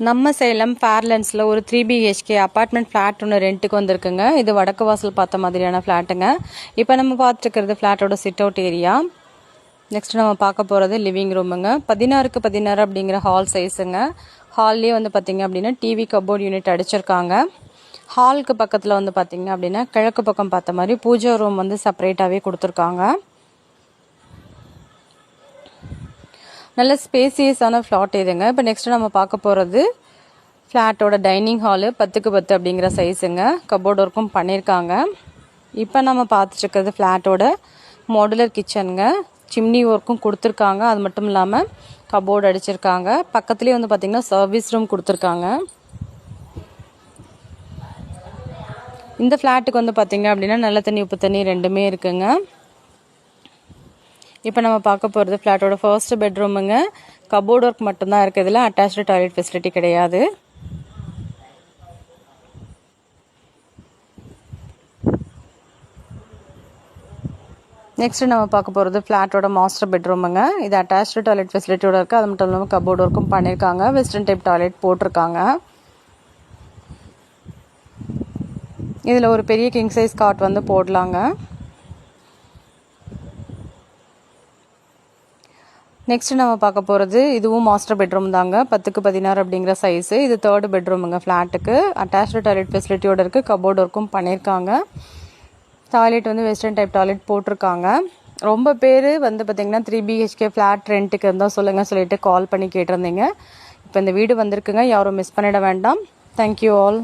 நம்ம சேலம் ஃபேர்லன்ஸில் ஒரு 3 BHK apartment flat ஒன்று ரெண்ட்டுக்கு வந்திருக்குங்க. இது வடக்கு வாசல் பார்த்த மாதிரியான ஃப்ளாட்டுங்க. இப்போ நம்ம பார்த்துருக்கிறது ஃப்ளாட்டோட சிட் அவுட் ஏரியா. நெக்ஸ்ட் நம்ம பார்க்க போகிறது லிவிங் ரூமுங்க. 16க்கு 16 அப்படிங்கிற ஹால் சைஸுங்க. ஹால்லேயே வந்து பார்த்திங்க அப்படின்னா டிவி கபோர்ட் யூனிட் அடிச்சிருக்காங்க. ஹாலுக்கு பக்கத்தில் வந்து பார்த்திங்க அப்படின்னா கிழக்கு பக்கம் பார்த்த மாதிரி பூஜா ரூம் வந்து செப்பரேட்டாகவே கொடுத்துருக்காங்க. நல்ல ஸ்பேசியஸான ஃப்ளாட் இதுங்க. இப்போ நெக்ஸ்ட் நம்ம பார்க்க போகிறது ஃப்ளாட்டோட டைனிங் ஹாலு 10க்கு 10 அப்படிங்கிற சைஸுங்க. கபோர்ட் ஒர்க்கும் பண்ணியிருக்காங்க. இப்போ நம்ம பார்த்துட்ருக்கிறது ஃப்ளாட்டோட மாடுலர் கிச்சனுங்க. சிம்னி ஒர்க்கும் கொடுத்துருக்காங்க. அது மட்டும் இல்லாமல் கபோர்டு அடிச்சிருக்காங்க. பக்கத்துலேயே வந்து பார்த்திங்கன்னா சர்வீஸ் ரூம் கொடுத்துருக்காங்க. இந்த ஃப்ளாட்டுக்கு வந்து பார்த்திங்க அப்படின்னா நல்ல தண்ணி உப்பு தண்ணி ரெண்டுமே இருக்குங்க. இப்போ நம்ம பார்க்க போகிறது ஃப்ளாட்டோட ஃபர்ஸ்ட் பெட்ரூமுங்க. கபோர்ட் ஒர்க் மட்டும்தான் இருக்குது. இதில் அட்டாச்டு டாய்லெட் ஃபெசிலிட்டி கிடையாது. நெக்ஸ்ட் நம்ம பார்க்க போகிறது ஃப்ளாட்டோட மாஸ்டர் பெட்ரூமுங்க. இது அட்டாச்டு டாய்லெட் ஃபெசிலிட்டியோட இருக்குது. அது மட்டும் இல்லாமல் கபோர்ட் ஒர்க்கும் பண்ணியிருக்காங்க. வெஸ்டர்ன் டைப் டாய்லெட் போட்டிருக்காங்க. இதில் ஒரு பெரிய கிங் சைஸ் காட் வந்து போடலாங்க. நெக்ஸ்ட் நம்ம பார்க்க போகிறது இதுவும் மாஸ்டர் பெட்ரூம் தாங்க. 10க்கு 16 அப்படிங்கிற சைஸு. இது தேர்டு பெட்ரூமுங்க ஃப்ளாட்டுக்கு. அட்டாச்டு டாய்லெட் ஃபெசிலிட்டியோட இருக்குது. கபோர்ட் ஒர்க்கும் பண்ணியிருக்காங்க. டாய்லெட் வந்து வெஸ்டர்ன் டைப் டாய்லெட் போட்டிருக்காங்க. ரொம்ப பேர் வந்து பார்த்திங்கன்னா 3 BHK ஃப்ளாட் ரெண்ட்டுக்கு இருந்தால் சொல்லுங்கள் சொல்லிட்டு கால் பண்ணி கேட்டிருந்தீங்க. இப்போ இந்த வீடு வந்திருக்குங்க. யாரும் மிஸ் பண்ணிட வேண்டாம். Thank you all.